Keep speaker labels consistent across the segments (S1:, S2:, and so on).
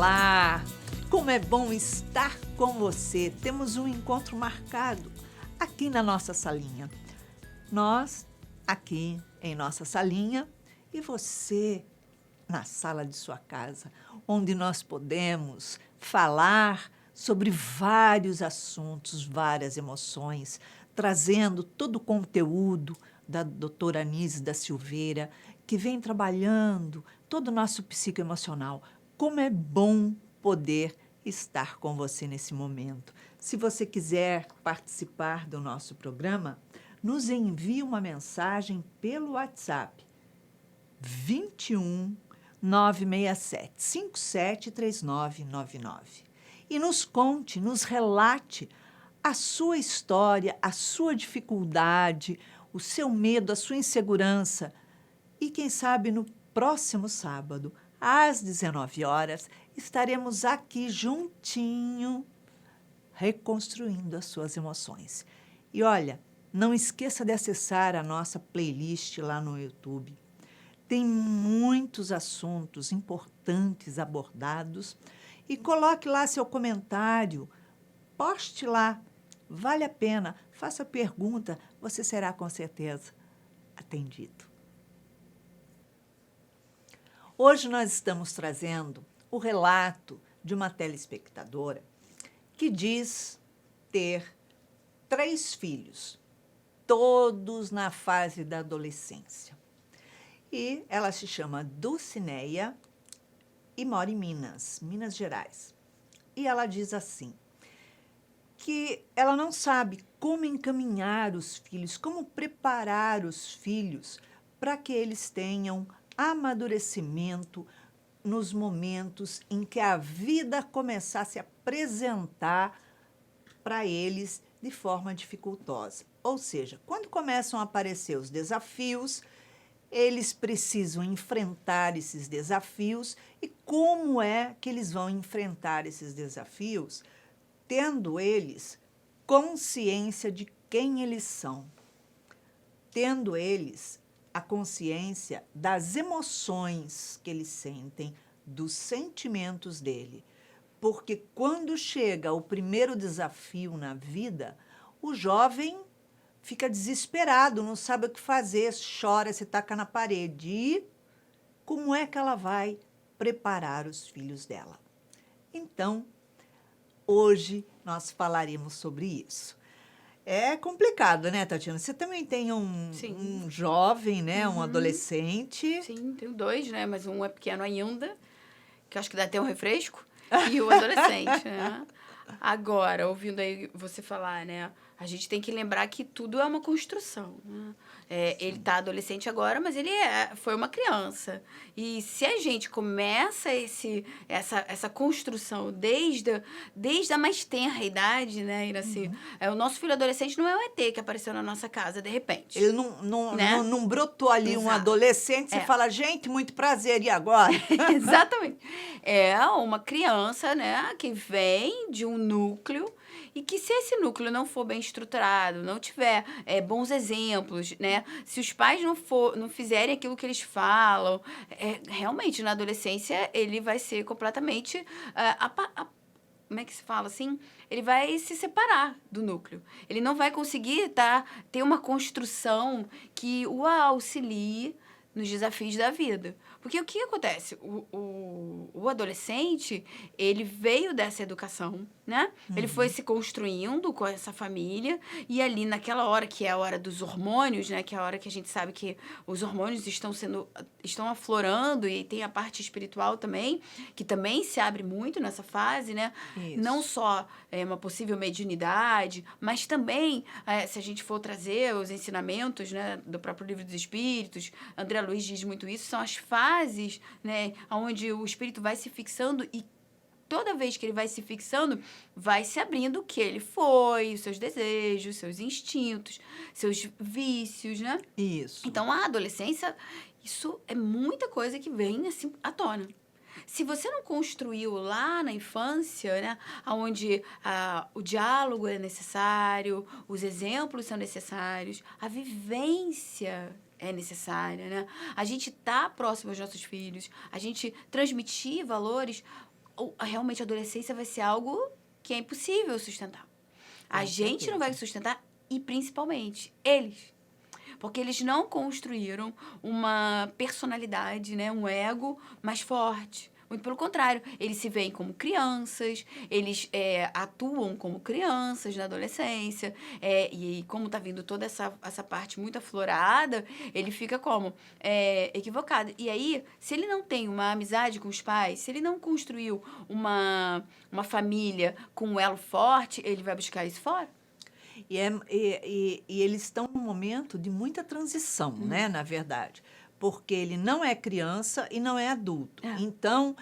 S1: Olá! Como é bom estar com você. Temos um encontro marcado aqui na nossa salinha. Nós aqui em nossa salinha e você na sala de sua casa, onde nós podemos falar sobre vários assuntos, várias emoções, trazendo todo o conteúdo da doutora Anísia da Silveira, que vem trabalhando todo o nosso psicoemocional. Como é bom poder estar com você nesse momento. Se você quiser participar do nosso programa, nos envie uma mensagem pelo WhatsApp 21 967 573999 e nos conte, nos relate a sua história, a sua dificuldade, o seu medo, a sua insegurança. E quem sabe no próximo sábado, às 19 horas, estaremos aqui juntinho, reconstruindo as suas emoções. E olha, não esqueça de acessar a nossa playlist lá no YouTube. Tem muitos assuntos importantes abordados e coloque lá seu comentário, poste lá, vale a pena, faça pergunta, você será com certeza atendido. Hoje nós estamos trazendo o relato de uma telespectadora que diz ter 3 filhos, todos na fase da adolescência. E ela se chama Dulcineia e mora em Minas Gerais. E ela diz assim, que ela não sabe como encaminhar os filhos, como preparar os filhos para que eles tenham amadurecimento nos momentos em que a vida começar a se apresentar para eles de forma dificultosa. Ou seja, quando começam a aparecer os desafios, eles precisam enfrentar esses desafios. E como é que eles vão enfrentar esses desafios? Tendo eles consciência de quem eles são, tendo eles a consciência das emoções que eles sentem, dos sentimentos dele. Porque quando chega o primeiro desafio na vida, o jovem fica desesperado, não sabe o que fazer, chora, se taca na parede. E como é que ela vai preparar os filhos dela? Então, hoje nós falaremos sobre isso. É complicado, né, Tatiana? Você também tem um jovem, né, um adolescente.
S2: Sim, tenho 2, né, mas um é pequeno ainda, que eu acho que dá até um refresco, e o adolescente, né? Agora, ouvindo aí você falar, né, a gente tem que lembrar que tudo é uma construção, né? Ele está adolescente agora, mas ele foi uma criança. E se a gente começa essa construção desde a mais tenra idade, né, Iraci? O nosso filho adolescente não é um ET que apareceu na nossa casa, de repente.
S1: Ele não,
S2: né?
S1: não brotou ali um
S2: Exato.
S1: adolescente, você fala, gente, muito prazer, e agora?
S2: Exatamente. É uma criança, né, que vem de um núcleo e que se esse núcleo não for bem estruturado, não tiver bons exemplos, né, se os pais não fizerem aquilo que eles falam, realmente na adolescência ele vai ser completamente como é que se fala assim? Ele vai se separar do núcleo. Ele não vai conseguir ter uma construção que o auxilie nos desafios da vida. Porque o que acontece? O adolescente, ele veio dessa educação, né? Ele foi se construindo com essa família e ali naquela hora, que é a hora dos hormônios, né? Que é a hora que a gente sabe que os hormônios estão aflorando e tem a parte espiritual também, que também se abre muito nessa fase, né?
S1: Isso.
S2: Não só uma possível mediunidade, mas também, se a gente for trazer os ensinamentos, né, do próprio Livro dos Espíritos, André Luiz diz muito isso, são as fases, né, onde o espírito vai se fixando e toda vez que ele vai se fixando, vai se abrindo o que ele foi, os seus desejos, seus instintos, seus vícios, né?
S1: Isso.
S2: Então, a adolescência, isso é muita coisa que vem assim à tona. Se você não construiu lá na infância, né, onde o diálogo é necessário, os exemplos são necessários, a vivência é necessária, né? A gente tá próximo aos nossos filhos, a gente transmitir valores. realmente a adolescência vai ser algo que é impossível sustentar. A gente não vai sustentar e, principalmente, eles. Porque eles não construíram uma personalidade, né? Um ego mais forte. Muito pelo contrário, eles se veem como crianças, eles atuam como crianças na adolescência, e como tá vindo toda essa parte muito aflorada, ele fica como equivocado. E aí, se ele não tem uma amizade com os pais, se ele não construiu uma família com um elo forte, ele vai buscar isso fora.
S1: E eles estão num momento de muita transição, né, na verdade, porque ele não é criança e não é adulto. Então,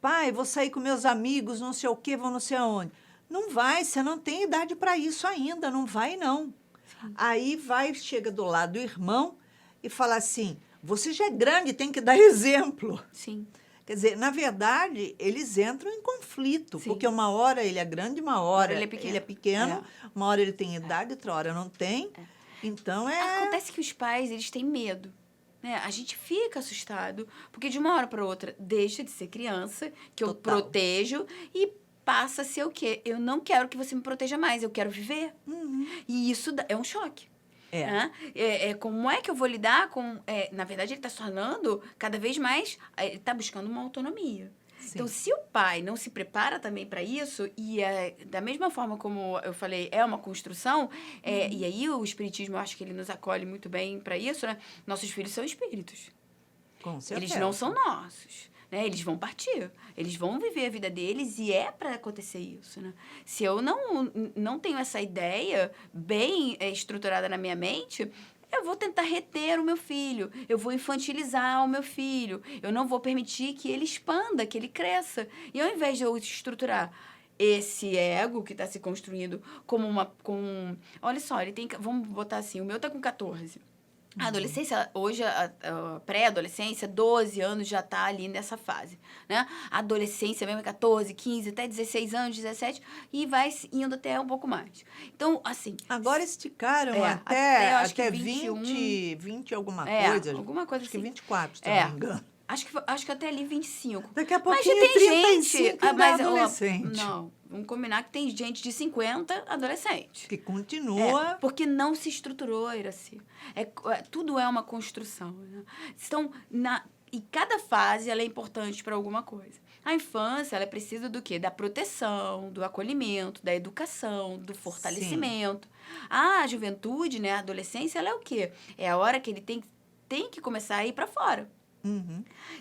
S1: pai, vou sair com meus amigos, não sei o quê, vou não sei aonde. Não vai, você não tem idade para isso ainda, não vai, não. Sim. Aí chega do lado do irmão e fala assim, você já é grande, tem que dar exemplo.
S2: Sim.
S1: Quer dizer, na verdade, eles entram em conflito,
S2: Sim.
S1: porque uma hora ele é grande, uma hora
S2: ele é pequeno,
S1: uma hora ele tem idade, outra hora não tem. Então,
S2: Acontece que os pais, eles têm medo. Né? A gente fica assustado, porque de uma hora para outra deixa de ser criança, que eu protejo, e passa a ser o quê? Eu não quero que você me proteja mais, eu quero viver. E isso é um choque. Como é que eu vou lidar com... na verdade, ele está se tornando cada vez mais... Ele está buscando uma autonomia. Sim. Então, se o pai não se prepara também para isso, e da mesma forma como eu falei, é uma construção, e aí o espiritismo, eu acho que ele nos acolhe muito bem para isso, né? Nossos filhos são espíritos.
S1: Com certeza.
S2: Eles não são nossos. Né? Eles vão partir, eles vão viver a vida deles e é para acontecer isso, né? Se eu não tenho essa ideia bem estruturada na minha mente, eu vou tentar reter o meu filho, eu vou infantilizar o meu filho, eu não vou permitir que ele expanda, que ele cresça. E ao invés de eu estruturar esse ego que está se construindo como olha só, ele tem... Vamos botar assim, o meu está com 14. A adolescência, hoje, a pré-adolescência, 12 anos já está ali nessa fase, né? A adolescência mesmo é 14, 15, até 16 anos, 17, e vai indo até um pouco mais. Então, assim...
S1: Agora esticaram até 20 alguma coisa.
S2: Alguma coisa
S1: acho
S2: assim.
S1: Que 24, se não me engano.
S2: Acho que até ali 25.
S1: Daqui a pouquinho
S2: mas já tem
S1: 35
S2: gente... Mas,
S1: adolescente.
S2: Não, vamos combinar que tem gente de 50 adolescente.
S1: Que continua...
S2: porque não se estruturou, Iraci. Tudo é uma construção. Né? Então, e cada fase ela é importante para alguma coisa. A infância, ela precisa do quê? Da proteção, do acolhimento, da educação, do fortalecimento. Sim. A juventude, né, a adolescência, ela é o quê? É a hora que ele tem que começar a ir para fora.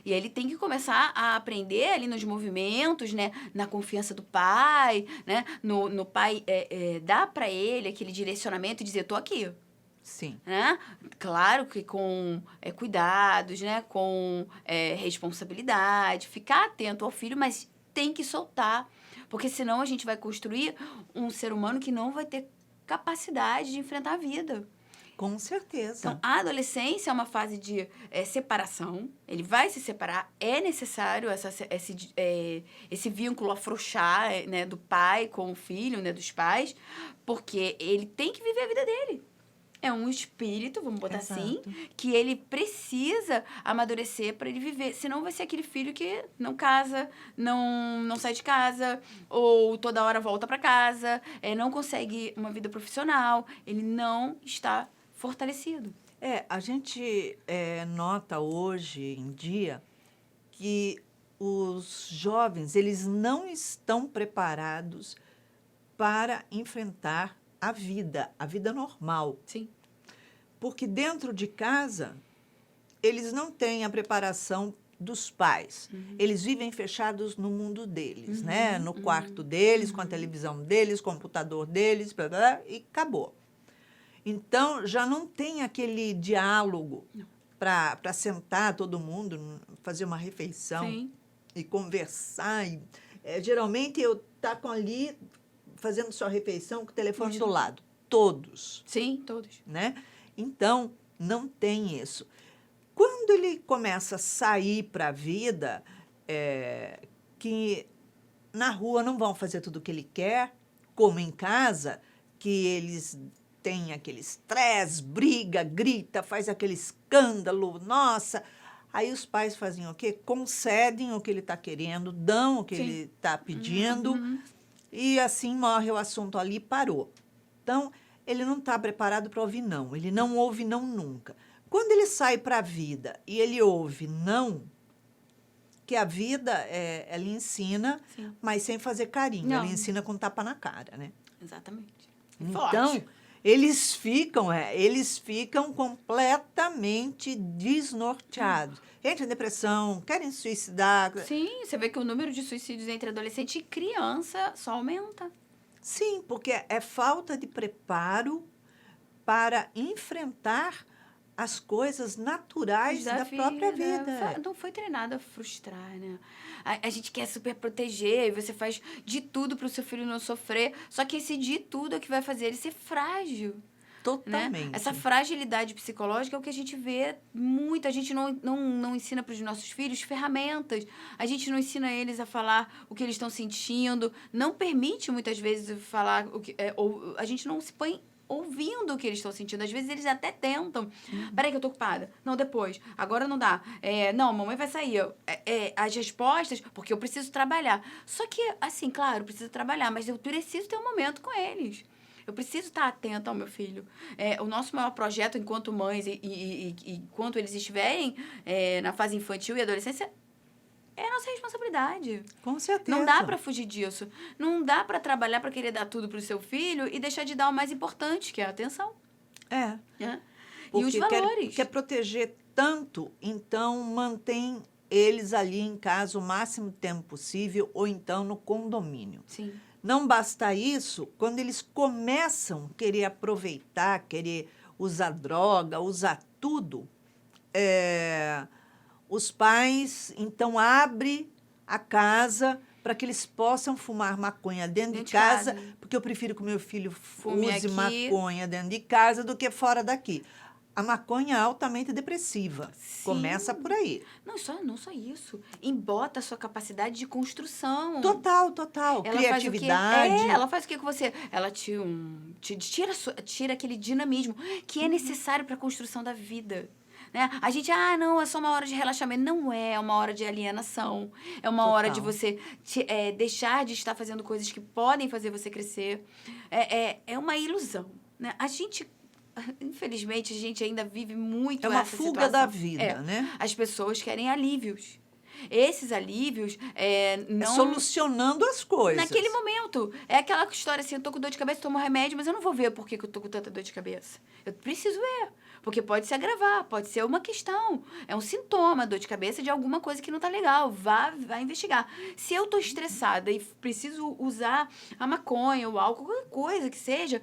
S2: E ele tem que começar a aprender ali nos movimentos, né? Na confiança do pai, né? No pai dar para ele aquele direcionamento e dizer, tô aqui.
S1: Sim.
S2: Né? Claro que com cuidados, né? Com responsabilidade, ficar atento ao filho, mas tem que soltar. Porque senão a gente vai construir um ser humano que não vai ter capacidade de enfrentar a vida.
S1: Com certeza.
S2: Então, a adolescência é uma fase de separação. Ele vai se separar. É necessário esse vínculo afrouxar, né, do pai com o filho, né, dos pais, porque ele tem que viver a vida dele. É um espírito, vamos botar assim, que ele precisa amadurecer para ele viver. Senão vai ser aquele filho que não casa, não sai de casa, ou toda hora volta para casa, não consegue uma vida profissional. Ele não está fortalecido.
S1: A gente nota hoje em dia que os jovens, eles não estão preparados para enfrentar a vida normal.
S2: Sim.
S1: Porque dentro de casa, eles não têm a preparação dos pais. Eles vivem fechados no mundo deles, né? No quarto deles, com a televisão deles, computador deles, blá, blá, e acabou. Então, já não tem aquele diálogo para sentar todo mundo, fazer uma refeição.
S2: Sim.
S1: E conversar. Geralmente, eu taco ali, fazendo sua refeição, com o telefone do lado. Todos.
S2: Sim, todos.
S1: Né? Então, não tem isso. Quando ele começa a sair para a vida, que na rua não vão fazer tudo o que ele quer, como em casa, que eles têm aquele estresse, briga, grita, faz aquele escândalo, nossa, Aí os pais fazem o quê? Concedem o que ele está querendo, dão o que
S2: Sim.
S1: ele está pedindo,
S2: Uhum.
S1: e assim morre o assunto ali e parou. Então, ele não está preparado para ouvir não. Ele não ouve não nunca. Quando ele sai para a vida e ele ouve não, que a vida, ela ensina,
S2: Sim.
S1: mas sem fazer carinho.
S2: Não.
S1: Ela ensina com tapa na cara, né?
S2: Exatamente.
S1: Então,
S2: Forte.
S1: eles ficam completamente desnorteados. Entram em depressão, querem se suicidar.
S2: Sim, você vê que o número de suicídios entre adolescente e criança só aumenta.
S1: Sim, porque é falta de preparo para enfrentar as coisas naturais da própria vida.
S2: Não foi treinada a frustrar, né? A gente quer super proteger e você faz de tudo para o seu filho não sofrer. Só que esse de tudo é que vai fazer ele ser frágil. Né?
S1: Totalmente.
S2: Essa fragilidade psicológica é o que a gente vê muito. A gente não ensina para os nossos filhos ferramentas. A gente não ensina eles a falar o que eles estão sentindo. Não permite, muitas vezes, falar o que... ou a gente não se põe ouvindo o que eles estão sentindo. Às vezes eles até tentam. Peraí que eu tô ocupada. Não, depois. Agora não dá. Não, a mamãe vai sair. As respostas, porque eu preciso trabalhar. Só que, assim, claro, eu preciso trabalhar, mas eu preciso ter um momento com eles. Eu preciso estar atenta ao meu filho. O nosso maior projeto enquanto mães e enquanto eles estiverem na fase infantil e adolescência é a nossa responsabilidade.
S1: Com certeza.
S2: Não dá para fugir disso. Não dá para trabalhar para querer dar tudo para o seu filho e deixar de dar o mais importante, que é a atenção. Né? E os valores.
S1: Quer proteger tanto, então mantém eles ali em casa o máximo tempo possível ou então no condomínio.
S2: Sim.
S1: Não basta isso, quando eles começam a querer aproveitar, querer usar droga, usar tudo, os pais, então, abrem a casa para que eles possam fumar maconha dentro de casa, porque eu prefiro que o meu filho use maconha dentro de casa do que fora daqui. A maconha é altamente depressiva.
S2: Sim.
S1: Começa por aí.
S2: Não só isso. Embota a sua capacidade de construção.
S1: Total.
S2: Ela
S1: Criatividade.
S2: ela faz o que com você? Ela tira aquele dinamismo que é necessário para a construção da vida. Né? A gente, não, é só uma hora de relaxamento. Não é uma hora de alienação. É uma hora de você deixar de estar fazendo coisas que podem fazer você crescer. É uma ilusão. Né? Infelizmente, a gente ainda vive muito essa situação.
S1: É uma fuga da vida, né?
S2: As pessoas querem alívios. Esses alívios não...
S1: solucionando as coisas.
S2: Naquele momento. É aquela história assim, eu tô com dor de cabeça, tomo remédio, mas eu não vou ver por que eu tô com tanta dor de cabeça. Eu preciso ver. Porque pode se agravar, pode ser uma questão. É um sintoma, dor de cabeça de alguma coisa que não tá legal. Vá investigar. Se eu tô estressada e preciso usar a maconha, o álcool, qualquer coisa que seja,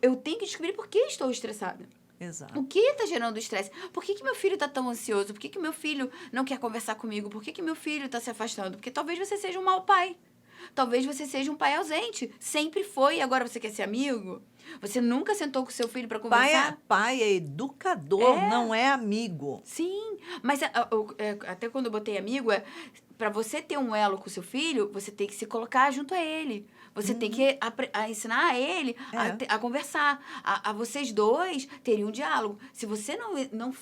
S2: eu tenho que descobrir por que estou estressada.
S1: Exato.
S2: O que está gerando estresse? Por que meu filho está tão ansioso? Por que meu filho não quer conversar comigo? Por que meu filho está se afastando? Porque talvez você seja um mau pai. Talvez você seja um pai ausente. Sempre foi e agora você quer ser amigo? Você nunca sentou com seu filho para conversar?
S1: Pai é educador, não é amigo.
S2: Sim, mas até quando eu botei amigo, para você ter um elo com seu filho, você tem que se colocar junto a ele. Você tem que ensinar a ele a conversar. A vocês dois terem um diálogo. Se você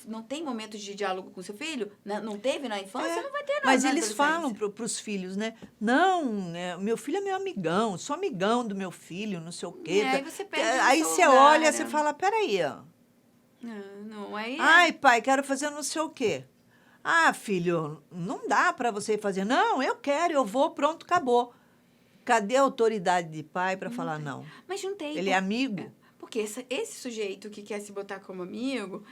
S2: não tem momentos de diálogo com seu filho, não teve na infância, você não vai ter nada.
S1: Mas eles falam para os filhos, né? Não, meu filho é meu amigão, sou amigão do meu filho, não sei o quê.
S2: Aí você perde
S1: aí você olha, você fala, peraí. Ai, pai, quero fazer não sei o quê. Filho, não dá para você fazer. Não, eu quero, eu vou, pronto, acabou. Cadê a autoridade de pai para falar não?
S2: Mas não tem.
S1: Ele é amigo?
S2: Porque esse sujeito que quer se botar como amigo,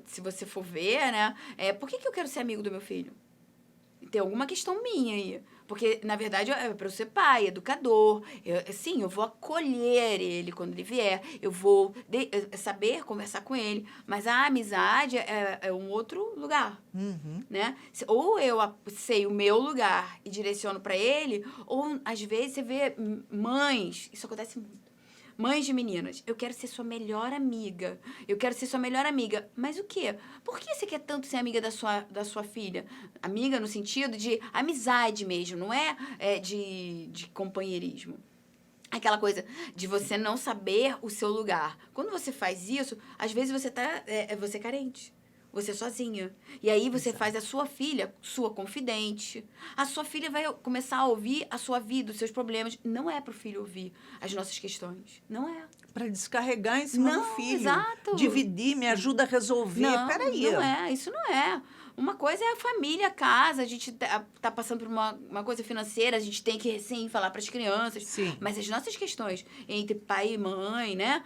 S2: se você for ver, né? Por que eu quero ser amigo do meu filho? Tem alguma questão minha aí. Porque, na verdade, é para eu ser pai, educador. Eu vou acolher ele quando ele vier. Eu vou saber conversar com ele. Mas a amizade é um outro lugar.
S1: Uhum.
S2: Né? Ou eu sei o meu lugar e direciono para ele, ou, às vezes, você vê mães... Isso acontece muito. Mães de meninas, eu quero ser sua melhor amiga. Eu quero ser sua melhor amiga. Mas o quê? Por que você quer tanto ser amiga da sua filha? Amiga no sentido de amizade mesmo, não é de companheirismo. Aquela coisa de você não saber o seu lugar. Quando você faz isso, às vezes você é carente. você sozinha. E aí você
S1: Exato.
S2: faz a sua filha sua confidente. A sua filha vai começar a ouvir a sua vida, os seus problemas. Não é pro filho ouvir as nossas questões. Não é.
S1: Para descarregar em cima do
S2: Não,
S1: filho.
S2: exato.
S1: Dividir, me ajuda a resolver.
S2: Não,
S1: Peraí.
S2: não é. Isso não é. Uma coisa é a família, a casa, a gente tá passando por uma coisa financeira, a gente tem que, sim, falar para as crianças.
S1: Sim.
S2: Mas as nossas questões entre pai e mãe, né?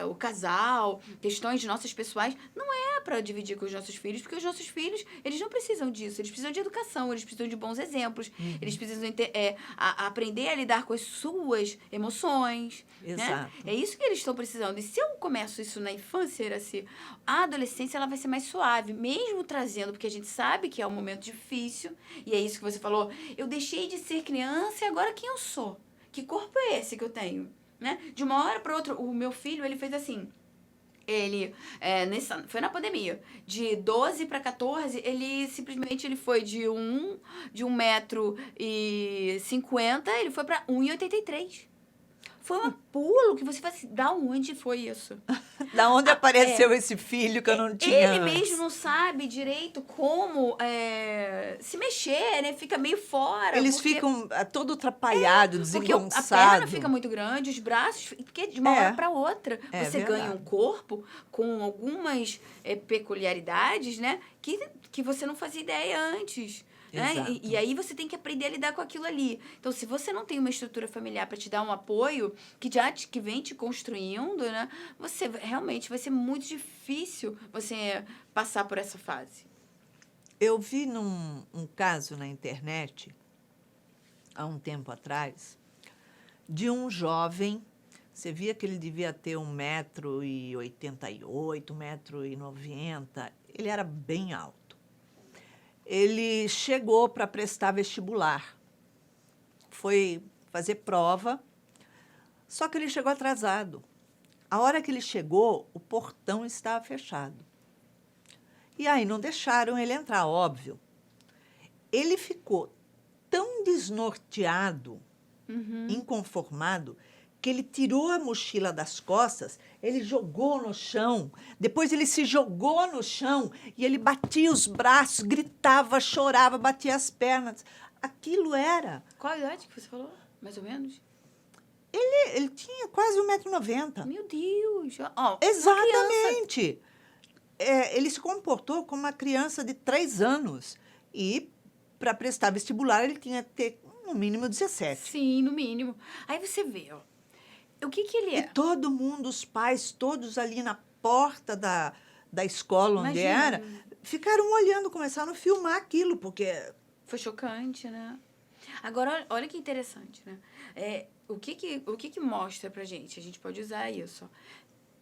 S2: O casal, questões nossas pessoais, não é para dividir com os nossos filhos, porque os nossos filhos, eles não precisam disso. Eles precisam de educação, eles precisam de bons exemplos, eles precisam aprender a lidar com as suas emoções.
S1: Exato.
S2: Né? É isso que eles estão precisando. E se eu começo isso na infância, Iraci, a adolescência ela vai ser mais suave, mesmo trazendo, porque a gente sabe que é um momento difícil, e é isso que você falou, eu deixei de ser criança e agora quem eu sou? Que corpo é esse que eu tenho? Né? De uma hora para outra, o meu filho, ele fez assim, ele, foi na pandemia, de 12 para 14, ele simplesmente ele foi de 1,50 m, ele foi para 1,83 m. Foi um pulo que você fala assim, da onde foi isso?
S1: Da onde apareceu esse filho que eu não tinha
S2: Ele
S1: antes?
S2: mesmo não sabe direito como se mexer, né? Fica meio fora.
S1: Eles ficam todo atrapalhados,
S2: Porque a perna
S1: desengonçados.
S2: fica muito grande, os braços, porque de uma hora para outra você ganha um corpo com algumas peculiaridades, né? Que você não fazia ideia antes. Né? E aí você tem que aprender a lidar com aquilo ali. Então, se você não tem uma estrutura familiar para te dar um apoio que vem te construindo, né? Você realmente vai ser muito difícil você passar por essa fase.
S1: Eu vi um caso na internet, há um tempo atrás, de um jovem, você via que ele devia ter 1,88 m, 1,90 m, ele era bem alto. Ele chegou para prestar vestibular, foi fazer prova, só que ele chegou atrasado. A hora que ele chegou, o portão estava fechado. E aí não deixaram ele entrar, óbvio. Ele ficou tão desnorteado, inconformado, que ele tirou a mochila das costas, ele jogou no chão, depois ele se jogou no chão e ele batia os braços, gritava, chorava, batia as pernas. Aquilo era...
S2: Qual a idade que você falou? Mais ou menos?
S1: Ele tinha quase 1,90 m.
S2: Meu Deus! Oh,
S1: exatamente! Ele se comportou como uma criança de 3 anos e, para prestar vestibular, ele tinha que ter, no mínimo, 17.
S2: Sim, no mínimo. Aí você vê, ó. O que ele é?
S1: E todo mundo, os pais, todos ali na porta da escola onde
S2: Imagina.
S1: era, ficaram olhando, começaram a filmar aquilo, porque...
S2: Foi chocante, né? Agora, olha que interessante, né? O que mostra pra gente? A gente pode usar isso.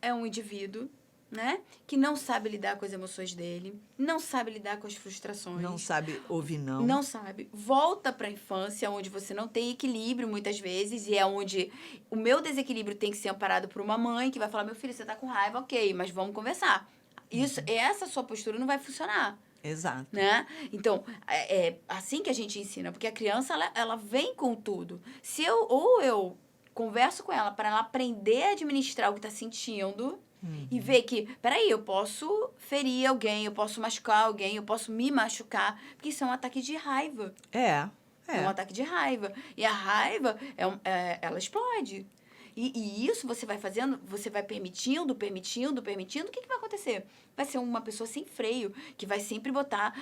S2: É um indivíduo, né? Que não sabe lidar com as emoções dele, não sabe lidar com as frustrações.
S1: Não sabe ouvir, não.
S2: Não sabe. Volta para a infância, onde você não tem equilíbrio muitas vezes, e é onde o meu desequilíbrio tem que ser amparado por uma mãe que vai falar, meu filho, você tá com raiva, ok, mas vamos conversar. Essa sua postura não vai funcionar.
S1: Exato.
S2: Né? Então, é assim que a gente ensina, porque a criança, ela vem com tudo. Se eu converso com ela para ela aprender a administrar o que está sentindo, e ver que, peraí, eu posso ferir alguém, eu posso machucar alguém, eu posso me machucar, porque isso é um ataque de raiva. É um ataque de raiva. E a raiva, ela explode. E isso você vai fazendo, você vai permitindo, o que vai acontecer? Vai ser uma pessoa sem freio, que vai sempre botar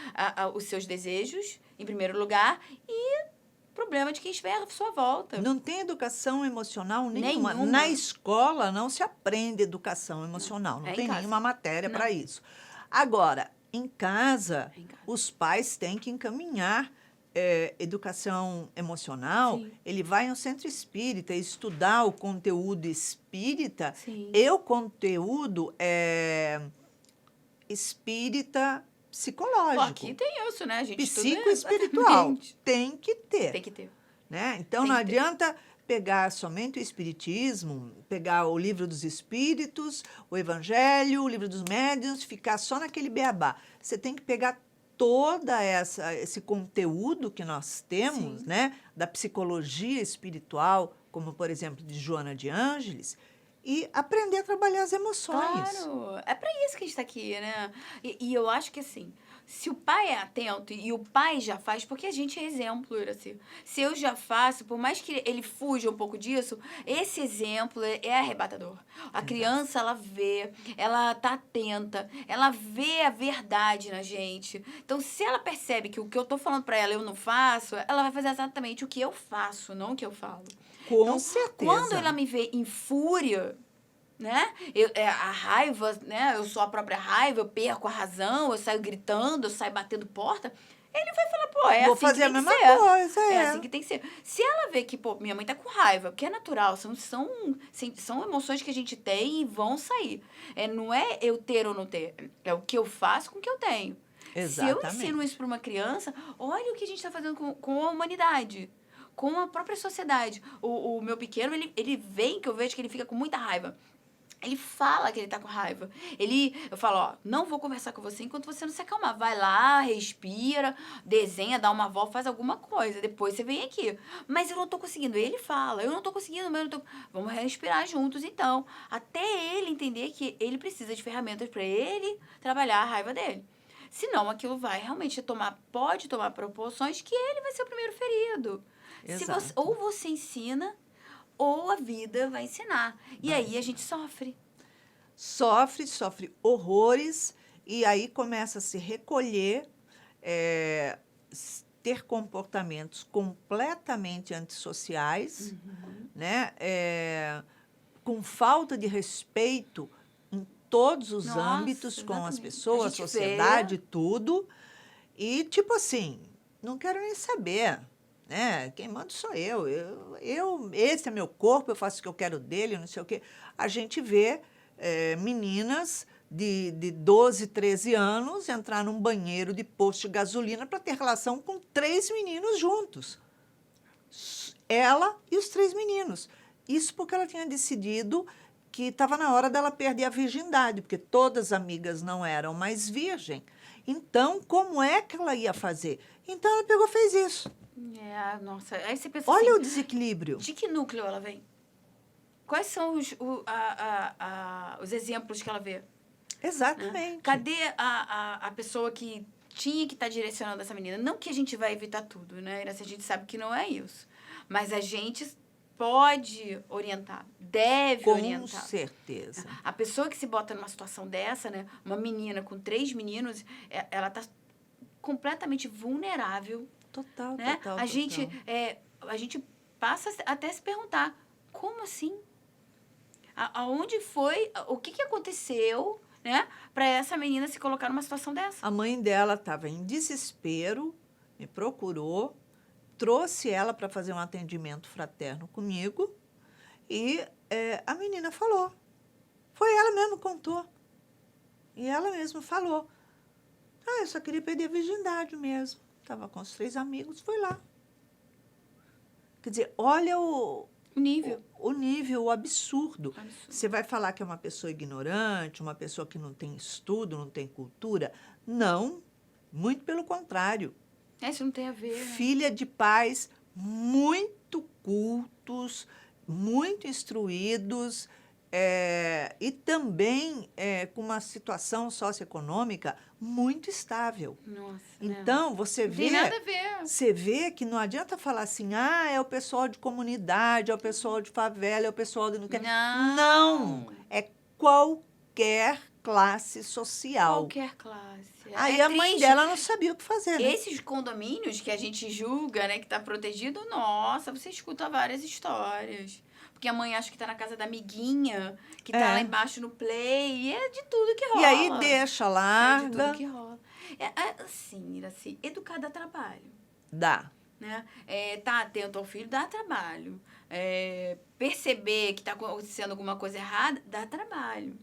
S2: os seus desejos em primeiro lugar e problema de quem estiver à sua volta.
S1: Não tem educação emocional nenhuma. Na escola não se aprende educação emocional. Não tem nenhuma matéria para isso. Agora, em casa, os pais têm que encaminhar educação emocional. Sim. Ele vai ao centro espírita estudar o conteúdo espírita.
S2: Sim.
S1: E o conteúdo espírita psicológico.
S2: Pô, aqui tem isso, né, gente?
S1: Psicoespiritual. Tem que ter.
S2: Tem que ter.
S1: Né? Então, não adianta pegar somente o espiritismo, pegar o livro dos espíritos, o evangelho, o livro dos médiuns, ficar só naquele beabá. Você tem que pegar toda esse conteúdo que nós temos, né, da psicologia espiritual, como, por exemplo, de Joana de Ângeles, e aprender a trabalhar as emoções.
S2: Claro, é pra isso que a gente tá aqui, né? E eu acho que assim, se o pai é atento e o pai já faz, porque a gente é exemplo, Iraci. Se eu já faço, por mais que ele fuja um pouco disso, esse exemplo é arrebatador. A
S1: Exato.
S2: criança, ela vê, ela tá atenta, ela vê a verdade na gente. Então, se ela percebe que o que eu tô falando pra ela eu não faço, ela vai fazer exatamente o que eu faço, não o que eu falo.
S1: Com
S2: Então, quando
S1: certeza.
S2: ela me vê em fúria, né? A raiva, né? Eu sou a própria raiva, eu perco a razão, eu saio gritando, eu saio batendo porta. Ele vai falar, pô, é
S1: Vou
S2: assim que
S1: fazer a
S2: tem que
S1: mesma
S2: ser.
S1: coisa,
S2: É
S1: é.
S2: assim que tem que ser. Se ela vê que, pô, minha mãe tá com raiva, porque é natural, são emoções que a gente tem e vão sair. Não é eu ter ou não ter, é o que eu faço com o que eu tenho. Se eu ensino isso
S1: Exatamente.
S2: para uma criança, olha o que a gente está fazendo com a humanidade, com a própria sociedade. O meu pequeno, ele vem, que eu vejo que ele fica com muita raiva. Ele fala que ele tá com raiva. Eu falo, ó, não vou conversar com você enquanto você não se acalmar. Vai lá, respira, desenha, dá uma volta, faz alguma coisa. Depois você vem aqui. Mas eu não tô conseguindo. Ele fala, eu não tô conseguindo, mas eu não tô... Vamos respirar juntos, então. Até ele entender que ele precisa de ferramentas para ele trabalhar a raiva dele. Senão aquilo vai realmente pode tomar proporções que ele vai ser o primeiro ferido.
S1: Exato.
S2: Ou você ensina ou a vida vai ensinar. E
S1: Vai
S2: aí a
S1: ensinar.
S2: gente sofre.
S1: Sofre horrores e aí começa a se recolher, ter comportamentos completamente antissociais, né? Com falta de respeito em todos os âmbitos
S2: Nossa,
S1: com as
S2: exatamente. A
S1: pessoas,
S2: gente vê.
S1: sociedade, tudo. E tipo assim, não quero nem saber, né? Quem manda sou eu. Esse é meu corpo, eu faço o que eu quero dele, não sei o quê. A gente vê meninas de 12, 13 anos entrar num banheiro de posto de gasolina para ter relação com 3 meninos juntos. Ela e os 3 meninos. Isso porque ela tinha decidido que estava na hora dela perder a virgindade, porque todas as amigas não eram mais virgem. Então, como é que ela ia fazer? Então, ela pegou e fez isso.
S2: Nossa. Aí você pensa
S1: Olha
S2: assim,
S1: o desequilíbrio.
S2: de que núcleo ela vem? Quais são os exemplos que ela vê? Né?
S1: Exatamente.
S2: Cadê a pessoa que tinha que estar direcionando essa menina? Não que a gente vai evitar tudo, né? A gente sabe que não é isso. Mas a gente pode orientar, deve
S1: Com
S2: orientar.
S1: certeza.
S2: A pessoa que se bota numa situação dessa, né? Uma menina com 3 meninos, ela tá completamente vulnerável,
S1: Total,
S2: né?
S1: total,
S2: A gente passa até a se perguntar, como assim? Aonde foi? O que aconteceu, né? Para essa menina se colocar numa situação dessa?
S1: A mãe dela estava em desespero, me procurou, trouxe ela para fazer um atendimento fraterno comigo e a menina falou. Foi ela mesma que contou. E ela mesma falou. Eu só queria perder a virgindade mesmo. Estava com os 3 amigos, foi lá. Quer dizer, olha
S2: O nível.
S1: o nível, o absurdo.
S2: Absurdo.
S1: Você vai falar que é uma pessoa ignorante, uma pessoa que não tem estudo, não tem cultura? Não, muito pelo contrário.
S2: Isso não tem a ver, né?
S1: Filha de pais muito cultos, muito instruídos, e também com uma situação socioeconômica muito estável.
S2: Nossa,
S1: Então,
S2: não tem nada a ver.
S1: você vê que não adianta falar assim, é o pessoal de comunidade, é o pessoal de favela, é o pessoal de... Não, é qualquer classe social.
S2: Qualquer classe.
S1: Aí a mãe
S2: triste.
S1: dela não sabia o que fazer, né?
S2: Esses condomínios que a gente julga, né, que tá protegido, nossa, você escuta várias histórias. Porque a mãe acha que tá na casa da amiguinha, que tá lá embaixo no play, e é de tudo que rola.
S1: E aí deixa,
S2: É de
S1: larga.
S2: tudo que rola. Assim, Iraci, educar dá trabalho.
S1: Dá.
S2: Né? Tá atento ao filho dá trabalho. Perceber que tá acontecendo alguma coisa errada dá trabalho.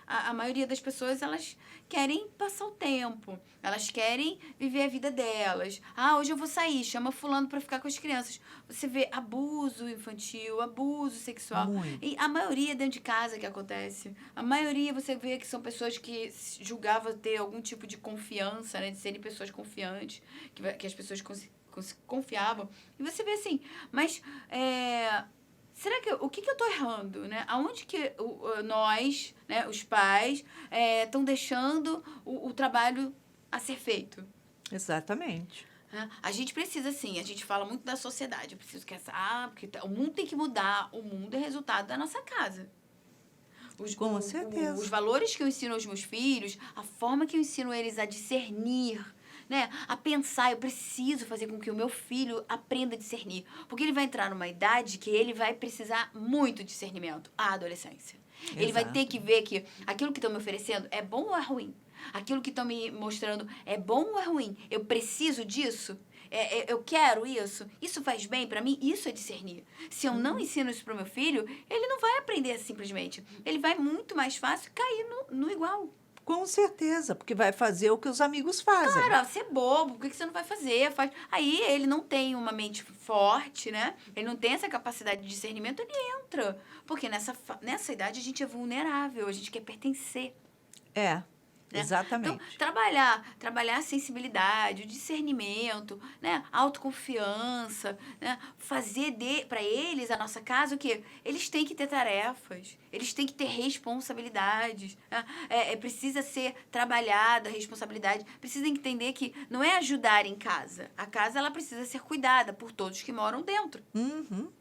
S2: A maioria das pessoas, elas querem passar o tempo. Elas querem viver a vida delas. Hoje eu vou sair, chama fulano para ficar com as crianças. Você vê abuso infantil, abuso sexual.
S1: Muito.
S2: E a maioria é dentro de casa que acontece. A maioria você vê que são pessoas que julgavam ter algum tipo de confiança, né? De serem pessoas confiantes, que as pessoas confiavam. E você vê assim, mas... será que o que que eu tô errando, né? Aonde que nós, né, os pais, estão deixando o trabalho a ser feito?
S1: Exatamente.
S2: Né? A gente precisa, sim, a gente fala muito da sociedade. Eu preciso que porque o mundo tem que mudar. O mundo é resultado da nossa casa.
S1: Com
S2: Os
S1: certeza.
S2: valores que eu ensino aos meus filhos, a forma que eu ensino eles a discernir, né? A pensar, eu preciso fazer com que o meu filho aprenda a discernir. Porque ele vai entrar numa idade que ele vai precisar muito de discernimento, a adolescência. Ele vai ter
S1: Exato.
S2: que ver que aquilo que estão me oferecendo é bom ou é ruim? Aquilo que estão me mostrando é bom ou é ruim? Eu preciso disso? Eu quero isso? Isso faz bem para mim? Isso é discernir. Se eu não ensino isso para o meu filho, ele não vai aprender simplesmente. Ele vai muito mais fácil cair no igual.
S1: Com certeza, porque vai fazer o que os amigos fazem.
S2: Cara, você é bobo, por que você não vai fazer? Aí ele não tem uma mente forte, né? Ele não tem essa capacidade de discernimento, ele entra. Porque nessa idade a gente é vulnerável, a gente quer pertencer.
S1: É,
S2: Né? Então,
S1: exatamente.
S2: trabalhar a sensibilidade, o discernimento, né? A autoconfiança, né? Fazer para eles, a nossa casa, o quê? Eles têm que ter tarefas, eles têm que ter responsabilidades, né? Precisa ser trabalhada a responsabilidade, precisa entender que não é ajudar em casa. A casa, ela precisa ser cuidada por todos que moram dentro.
S1: Uhum.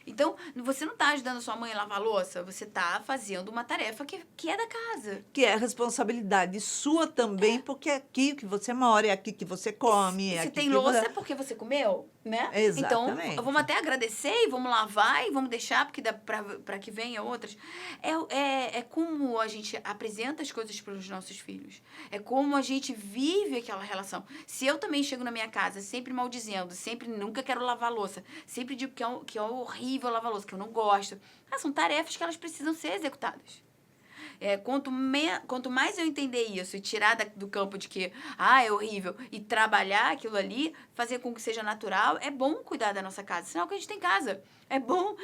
S2: Então, você não está ajudando a sua mãe a lavar a louça, você está fazendo uma tarefa que é da casa.
S1: Que é responsabilidade sua também, porque é aqui que você mora, é aqui que você come, é
S2: Se
S1: aqui
S2: tem
S1: que
S2: louça
S1: você...
S2: é porque você comeu, né? Então, vamos
S1: Exatamente.
S2: até agradecer e vamos lavar e vamos deixar, porque dá para que venha outras. É como a gente apresenta as coisas para os nossos filhos. É como a gente vive aquela relação. Se eu também chego na minha casa sempre maldizendo, sempre nunca quero lavar a louça, sempre digo que é horrível lavar a louça, que eu não gosto. São tarefas que elas precisam ser executadas. Quanto mais eu entender isso e tirar do campo de que é horrível e trabalhar aquilo ali, fazer com que seja natural, é bom cuidar da nossa casa, sinal que a gente tem casa. É bom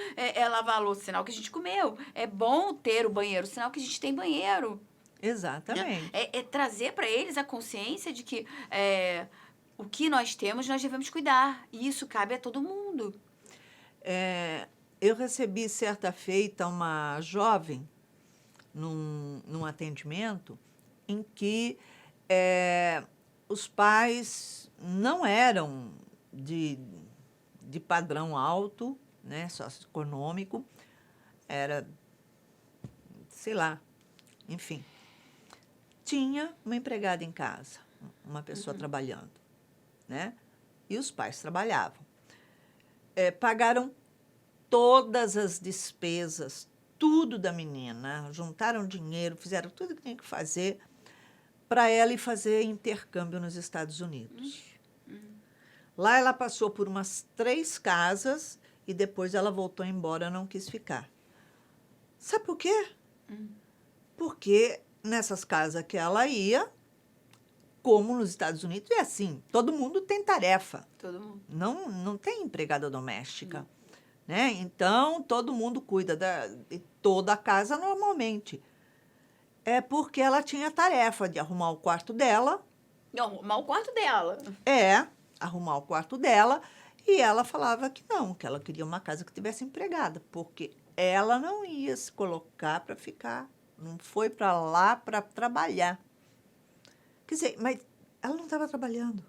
S2: lavar a louça, sinal que a gente comeu. É bom ter o banheiro, sinal que a gente tem banheiro. Né?
S1: Exatamente.
S2: Trazer para eles a consciência de que o que nós temos, nós devemos cuidar. E isso cabe a todo mundo.
S1: Eu recebi certa feita uma jovem num atendimento em que os pais não eram de padrão alto, né, socioeconômico, era, sei lá, enfim. Tinha uma empregada em casa, uma pessoa trabalhando, né? E os pais trabalhavam. Pagaram todas as despesas, tudo da menina, juntaram dinheiro, fizeram tudo o que tinha que fazer para ela ir fazer intercâmbio nos Estados Unidos. Lá ela passou por umas 3 casas e depois ela voltou embora, não quis ficar. Sabe por quê? Porque nessas casas que ela ia, como nos Estados Unidos, é assim, todo mundo tem tarefa.
S2: Todo mundo.
S1: Não tem empregada doméstica. Né? Então, todo mundo cuida de toda a casa normalmente. É porque ela tinha a tarefa de arrumar o quarto dela.
S2: Não, arrumar o quarto dela.
S1: Arrumar o quarto dela. E ela falava que não, que ela queria uma casa que tivesse empregada, porque ela não ia se colocar para ficar, não foi para lá para trabalhar. Quer dizer, mas ela não estava trabalhando.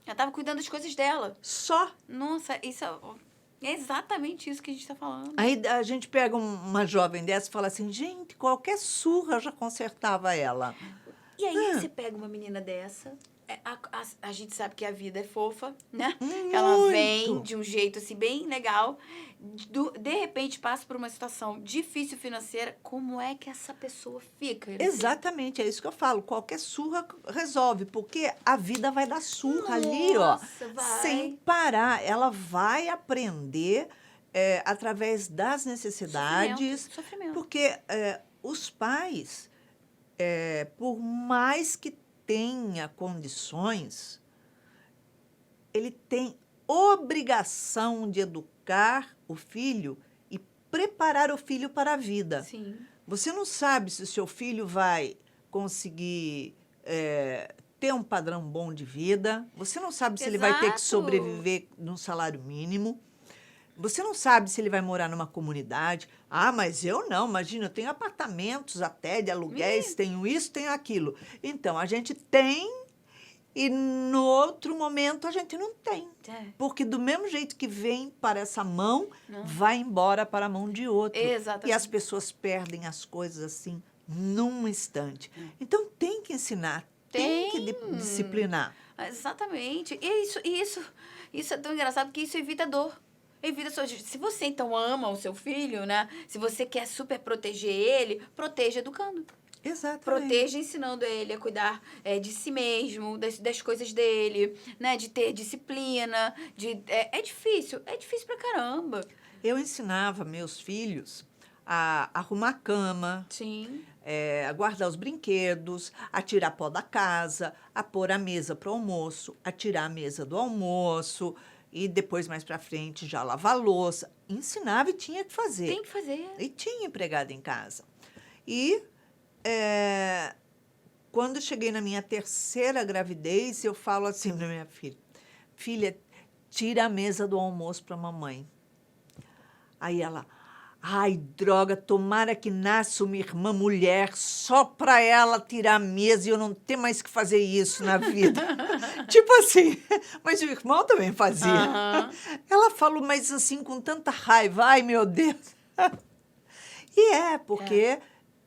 S2: Ela estava cuidando das coisas dela.
S1: Só.
S2: Nossa, isso é exatamente isso que a gente está falando.
S1: Aí a gente pega uma jovem dessa e fala assim, gente, qualquer surra já consertava ela.
S2: E aí você pega uma menina dessa, a gente sabe que a vida é fofa, né? Ela vem de um jeito assim bem legal, de repente passa por uma situação difícil financeira, como é que essa pessoa fica?
S1: Exatamente, é isso que eu falo. Qualquer surra resolve, porque a vida vai dar surra ali, ó,
S2: vai.
S1: sem parar. Ela vai aprender através das necessidades,
S2: Sofrimento.
S1: porque os pais, por mais que tenha condições, ele tem obrigação de educar o filho e preparar o filho para a vida.
S2: Sim.
S1: Você não sabe se o seu filho vai conseguir ter um padrão bom de vida. Você não sabe se ele vai ter que sobreviver num salário mínimo. Você não sabe se ele vai morar numa comunidade. Ah, mas eu não. Imagina, eu tenho apartamentos até de aluguéis, tenho isso, tenho aquilo. Então, a gente tem e no outro momento a gente não tem.
S2: É.
S1: Porque do mesmo jeito que vem para essa mão,
S2: Não.
S1: vai embora para a mão de outro.
S2: Exatamente.
S1: E as pessoas perdem as coisas assim num instante. Então, tem que ensinar, tem que disciplinar.
S2: Exatamente. Isso é tão engraçado porque isso evita dor. Evita sua... Se você, então, ama o seu filho, né? Se você quer super proteger ele, proteja educando.
S1: Exatamente.
S2: Proteja ensinando ele a cuidar de si mesmo, das coisas dele, né? De ter disciplina. É difícil pra caramba.
S1: Eu ensinava meus filhos a arrumar a cama,
S2: Sim.
S1: a guardar os brinquedos, a tirar pó da casa, a pôr a mesa para o almoço, a tirar a mesa do almoço e depois, mais para frente, já lavar a louça. Ensinava e tinha que fazer.
S2: Tem que fazer.
S1: E tinha empregada em casa. E quando cheguei na minha terceira gravidez, eu falo assim para minha filha: filha, tira a mesa do almoço para a mamãe. Aí ela: ai, droga, tomara que nasça uma irmã mulher só para ela tirar a mesa e eu não ter mais que fazer isso na vida. Tipo assim, mas o irmão também fazia.
S2: Aham.
S1: Ela falou, mas assim, com tanta raiva, ai, meu Deus. E porque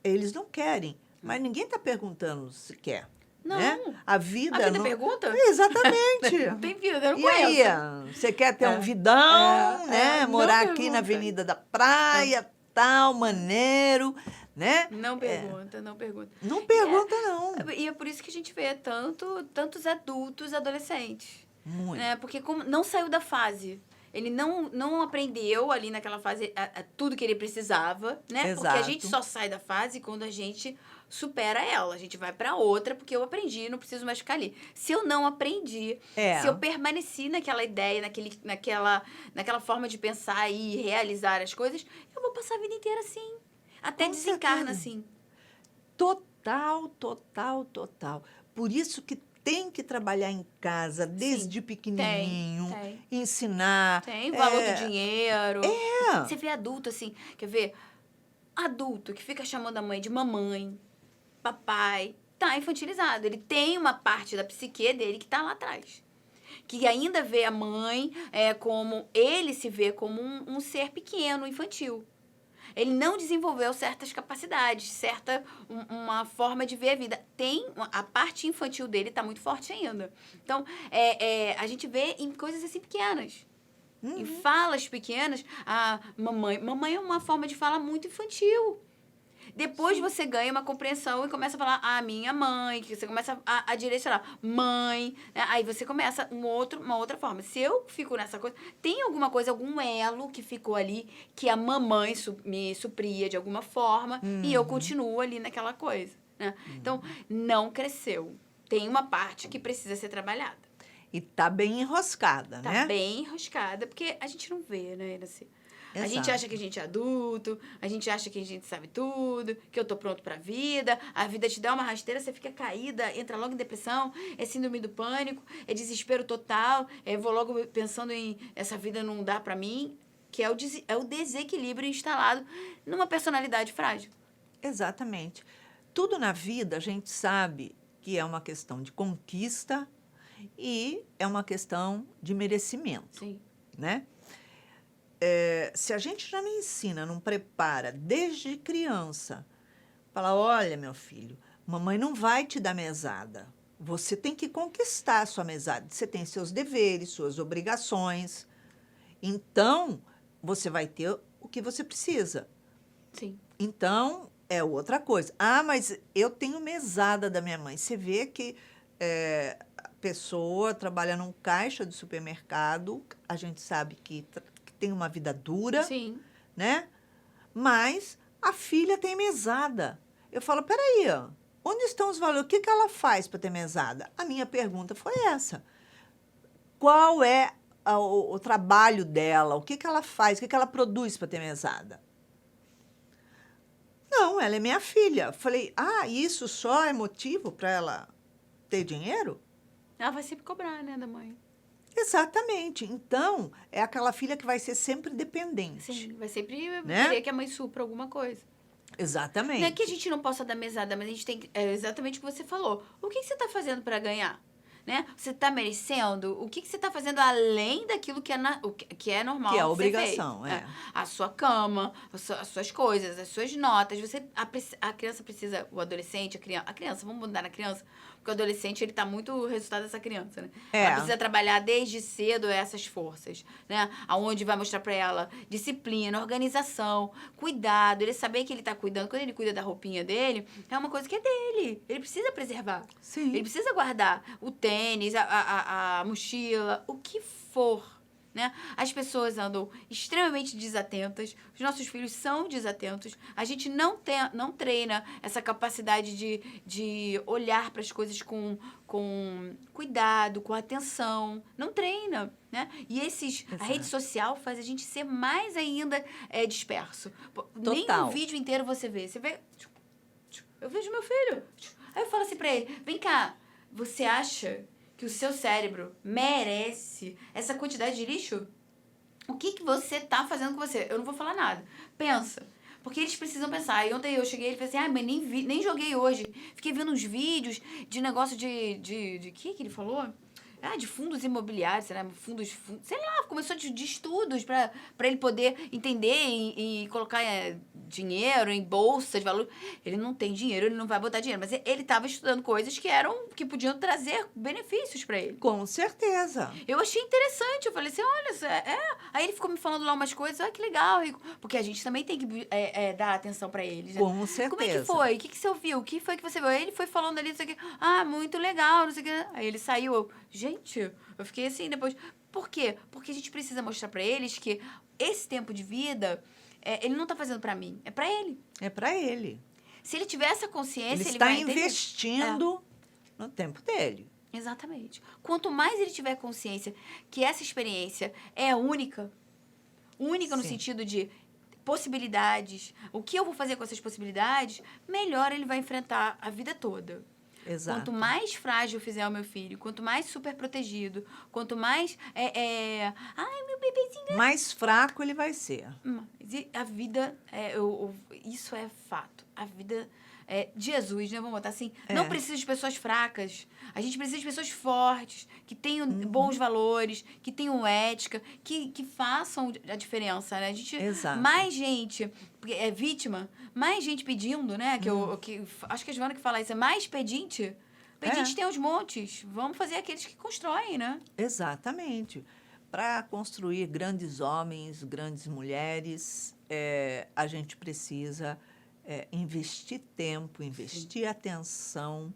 S1: eles não querem, mas ninguém está perguntando se quer.
S2: Não.
S1: Né? A vida
S2: A vida
S1: não...
S2: pergunta?
S1: Exatamente.
S2: Tem vida, eu não
S1: E
S2: conheço.
S1: aí, você quer ter um vidão, né?
S2: não
S1: Morar aqui
S2: pergunta.
S1: na Avenida da Praia, tal, maneiro, né?
S2: Não pergunta, não pergunta.
S1: Não pergunta, não.
S2: E é por isso que a gente vê tantos adultos adolescentes.
S1: Muito.
S2: Né? Porque como não saiu da fase. Ele não aprendeu ali naquela fase tudo que ele precisava, né? Porque a
S1: Exato.
S2: gente só sai da fase quando a gente supera ela. A gente vai para outra porque eu aprendi, não preciso mais ficar ali. Se eu não aprendi, se eu permaneci naquela ideia, naquela forma de pensar e realizar as coisas, eu vou passar a vida inteira assim. Até
S1: Com
S2: desencarna
S1: certeza.
S2: assim.
S1: Total, total, total. Por isso que tem que trabalhar em casa desde pequenininho,
S2: tem.
S1: ensinar.
S2: Tem valor do dinheiro.
S1: É.
S2: Você vê adulto assim, quer ver? Adulto que fica chamando a mãe de mamãe, papai, tá infantilizado. Ele tem uma parte da psique dele que tá lá atrás. Que ainda vê a mãe como... Ele se vê como um ser pequeno, infantil. Ele não desenvolveu certas capacidades, uma forma de ver a vida. A parte infantil dele está muito forte ainda. Então, a gente vê em coisas assim pequenas. Em falas pequenas, mamãe é uma forma de fala muito infantil. Depois você ganha uma compreensão e começa a falar, minha mãe, que você começa a direcionar, mãe, né? Aí você começa uma outra forma. Se eu fico nessa coisa, tem alguma coisa, algum elo que ficou ali, que a mamãe me supria de alguma forma, e eu continuo ali naquela coisa, né? Então, não cresceu. Tem uma parte que precisa ser trabalhada.
S1: E tá bem enroscada, né?
S2: Tá bem enroscada, porque a gente não vê, né, assim. A gente
S1: Exato.
S2: acha que a gente é adulto, a gente acha que a gente sabe tudo, que eu tô pronto pra vida, a vida te dá uma rasteira, você fica caída, entra logo em depressão, é síndrome do pânico, é desespero total, vou logo pensando em essa vida não dá pra mim, que é o desequilíbrio instalado numa personalidade frágil.
S1: Exatamente. Tudo na vida a gente sabe que é uma questão de conquista e é uma questão de merecimento,
S2: Sim.
S1: né? Se a gente já não ensina, não prepara desde criança, fala, olha, meu filho, mamãe não vai te dar mesada. Você tem que conquistar a sua mesada. Você tem seus deveres, suas obrigações. Então, você vai ter o que você precisa.
S2: Sim.
S1: Então, é outra coisa. Mas eu tenho mesada da minha mãe. Você vê que a pessoa trabalha num caixa de supermercado, a gente sabe que tem uma vida dura,
S2: Sim.
S1: né? Mas a filha tem mesada. Eu falo, peraí, onde estão os valores? O que ela faz para ter mesada? A minha pergunta foi essa. Qual é o trabalho dela? O que ela faz? O que ela produz para ter mesada? Não, ela é minha filha. Falei, isso só é motivo para ela ter dinheiro?
S2: Ela vai sempre cobrar, né, da mãe.
S1: Exatamente. Então, é aquela filha que vai ser sempre dependente.
S2: Sim, vai sempre
S1: Né?
S2: querer que a mãe supra alguma coisa.
S1: Exatamente.
S2: Não é que a gente não possa dar mesada, mas a gente tem que. É exatamente o que você falou. O que você está fazendo para ganhar? Né? Você está merecendo? O que você está fazendo além daquilo que que é normal
S1: Que é a
S2: ser
S1: obrigação,
S2: feito?
S1: é.
S2: A sua cama, as suas coisas, as suas notas. A criança precisa, o adolescente, a criança, vamos mudar na criança, porque o adolescente, ele tá muito o resultado dessa criança, né?
S1: É.
S2: Ela precisa trabalhar desde cedo essas forças, né? Aonde vai mostrar para ela disciplina, organização, cuidado, ele saber que ele tá cuidando. Quando ele cuida da roupinha dele, é uma coisa que é dele. Ele precisa preservar.
S1: Sim.
S2: Ele precisa guardar o tênis, a mochila, o que for. Né? As pessoas andam extremamente desatentas, os nossos filhos são desatentos, a gente não treina essa capacidade de olhar para as coisas com cuidado, com atenção, não treina. Né? E a rede social faz a gente ser mais ainda disperso. Nem um vídeo inteiro você vê. Você vê, eu vejo meu filho, aí eu falo assim para ele, vem cá, você acha que o seu cérebro merece essa quantidade de lixo? O que você tá fazendo com você? Eu não vou falar nada. Pensa. Porque eles precisam pensar. E ontem eu cheguei e falei assim, mas nem joguei hoje. Fiquei vendo uns vídeos de negócio de que ele falou? De fundos imobiliários, sei lá, fundos sei lá, começou de estudos para ele poder entender e colocar dinheiro em bolsa de valor. Ele não tem dinheiro, ele não vai botar dinheiro, mas ele estava estudando coisas que podiam trazer benefícios para ele.
S1: Com certeza.
S2: Eu achei interessante, eu falei assim, olha, Aí ele ficou me falando lá umas coisas, que legal, Rico. Porque a gente também tem que dar atenção para eles, né?
S1: Com certeza.
S2: Como é que foi? O que você ouviu? O que foi que você viu? Aí ele foi falando ali, não sei o quê. Muito legal, não sei o quê. Aí ele saiu, gente, eu fiquei assim depois. Por quê? Porque a gente precisa mostrar para eles que esse tempo de vida, ele não tá fazendo para mim, é para ele.
S1: É para ele.
S2: Se ele tiver essa consciência,
S1: ele
S2: vai
S1: está investindo no tempo dele.
S2: Exatamente. Quanto mais ele tiver consciência que essa experiência é única no sentido de possibilidades, o que eu vou fazer com essas possibilidades, melhor ele vai enfrentar a vida toda.
S1: Exato.
S2: Quanto mais frágil eu fizer o meu filho, quanto mais super protegido, quanto mais ai, meu bebezinho...
S1: mais fraco ele vai ser.
S2: A vida, isso é fato. A vida Jesus, né? Vamos botar assim. Não precisa de pessoas fracas. A gente precisa de pessoas fortes, que tenham bons valores, que tenham ética, que façam a diferença, né? A gente,
S1: Exato.
S2: mais gente é vítima, mais gente pedindo, né? Acho que a Joana que fala isso, é mais pedinte. Pedinte tem os montes. Vamos fazer aqueles que constroem, né?
S1: Exatamente. Para construir grandes homens, grandes mulheres, a gente precisa investir tempo, investir atenção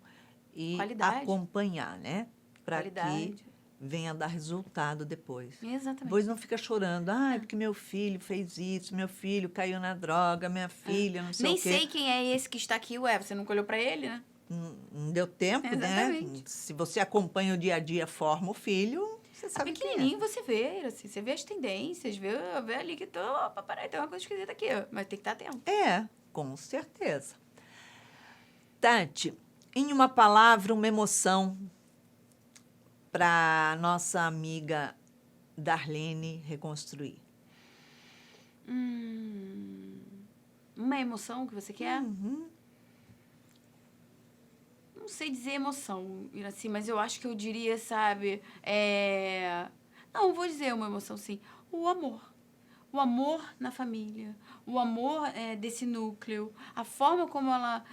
S1: e
S2: qualidade.
S1: Acompanhar, né? Para que venha dar resultado depois.
S2: Exatamente.
S1: Depois não fica chorando, porque meu filho fez isso, meu filho caiu na droga, minha filha, não sei
S2: Nem
S1: o quê.
S2: Nem sei quem é esse que está aqui, você nunca olhou para ele, né?
S1: Não deu tempo,
S2: exatamente.
S1: Né? Se você acompanha o dia a dia, forma o filho, você sabe
S2: pequenininho você vê, assim, você vê as tendências, vê ali que peraí, tem uma coisa esquisita aqui, mas tem que estar atento.
S1: Com certeza. Tati, em uma palavra, uma emoção para nossa amiga Darlene reconstruir.
S2: Uma emoção que você quer?
S1: Uhum.
S2: Não sei dizer emoção, assim, mas eu acho que eu diria, sabe, não, vou dizer uma emoção, sim. O amor. O amor na família, o amor desse núcleo, a forma como ela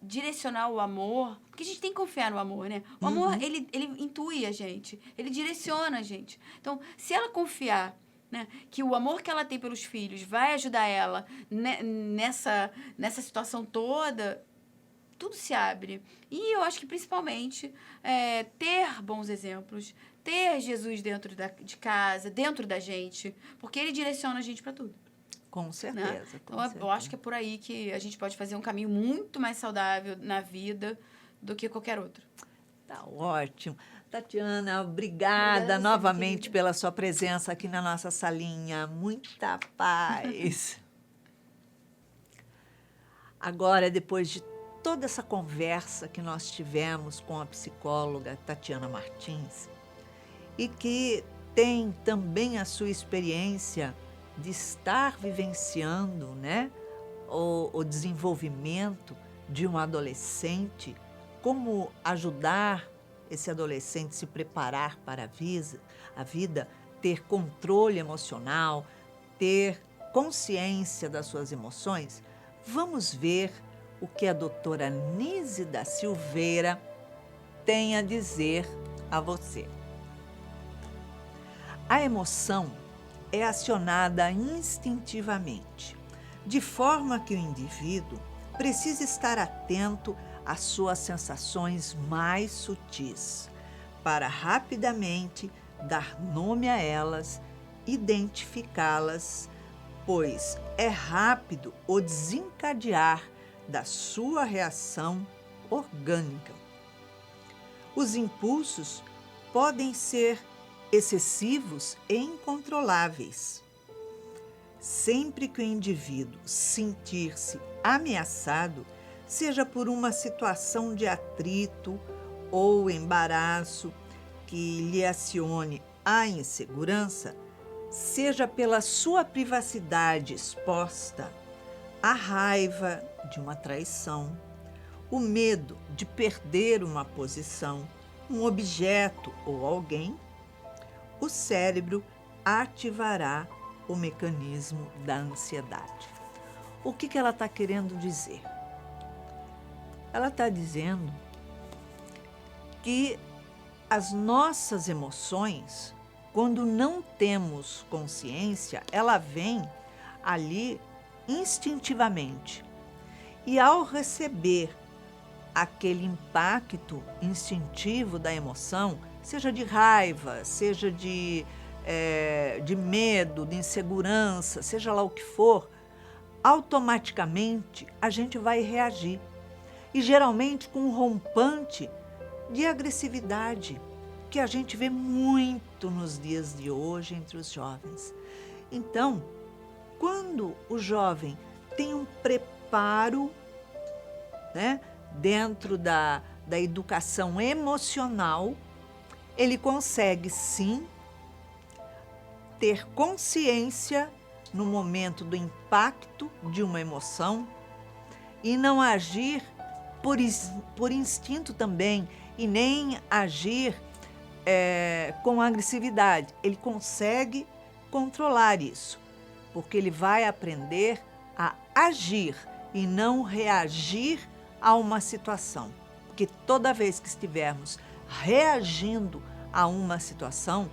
S2: direcionar o amor, porque a gente tem que confiar no amor, né? O amor, ele intui a gente, ele direciona a gente. Então, se ela confiar, né, que o amor que ela tem pelos filhos vai ajudar ela nessa situação toda, tudo se abre. E eu acho que, principalmente, ter bons exemplos, ter Jesus dentro de casa, dentro da gente, porque ele direciona a gente para tudo.
S1: Com certeza.
S2: Né? Então, eu acho que é por aí que a gente pode fazer um caminho muito mais saudável na vida do que qualquer outro.
S1: Tá ótimo. Tatiana, obrigada novamente pela sua presença aqui na nossa salinha. Muita paz. Agora, depois de toda essa conversa que nós tivemos com a psicóloga Tatiana Martins, e que tem também a sua experiência de estar vivenciando, né, o desenvolvimento de um adolescente, como ajudar esse adolescente a se preparar para a vida, ter controle emocional, ter consciência das suas emoções, vamos ver o que a doutora Nise da Silveira tem a dizer a você. A emoção é acionada instintivamente, de forma que o indivíduo precisa estar atento às suas sensações mais sutis, para rapidamente dar nome a elas, identificá-las, pois é rápido o desencadear da sua reação orgânica. Os impulsos podem ser excessivos e incontroláveis. Sempre que o indivíduo sentir-se ameaçado, seja por uma situação de atrito ou embaraço que lhe acione a insegurança, seja pela sua privacidade exposta, a raiva de uma traição, o medo de perder uma posição, um objeto ou alguém, o cérebro ativará o mecanismo da ansiedade. O que ela está querendo dizer? Ela está dizendo que as nossas emoções, quando não temos consciência, ela vem ali instintivamente. E ao receber aquele impacto instintivo da emoção, seja de raiva, seja de medo, de insegurança, seja lá o que for, automaticamente a gente vai reagir. E geralmente com um rompante de agressividade, que a gente vê muito nos dias de hoje entre os jovens. Então, quando o jovem tem um preparo, né, dentro da educação emocional, ele consegue sim ter consciência no momento do impacto de uma emoção e não agir por instinto também e nem agir com agressividade. Ele consegue controlar isso, porque ele vai aprender a agir e não reagir a uma situação. Porque toda vez que estivermos reagindo a uma situação,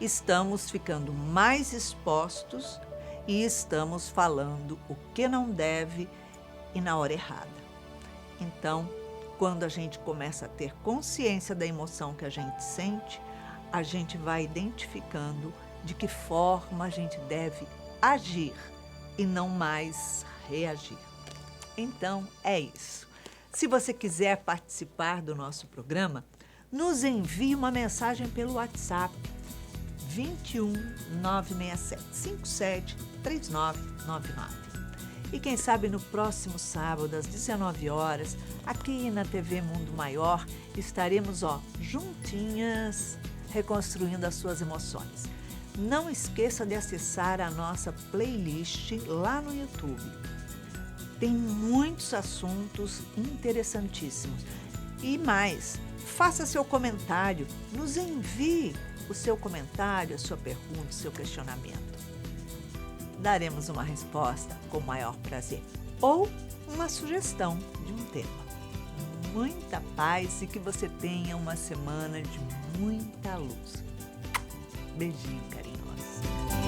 S1: estamos ficando mais expostos e estamos falando o que não deve e na hora errada. Então, quando a gente começa a ter consciência da emoção que a gente sente, a gente vai identificando de que forma a gente deve agir e não mais reagir. Então, é isso. Se você quiser participar do nosso programa, nos envie uma mensagem pelo WhatsApp 21 967 57 3999. E quem sabe no próximo sábado, às 19 horas, aqui na TV Mundo Maior, estaremos juntinhas reconstruindo as suas emoções. Não esqueça de acessar a nossa playlist lá no YouTube. Tem muitos assuntos interessantíssimos. E mais, faça seu comentário, nos envie o seu comentário, a sua pergunta, o seu questionamento. Daremos uma resposta com o maior prazer ou uma sugestão de um tema. Muita paz e que você tenha uma semana de muita luz. Beijinho carinhoso.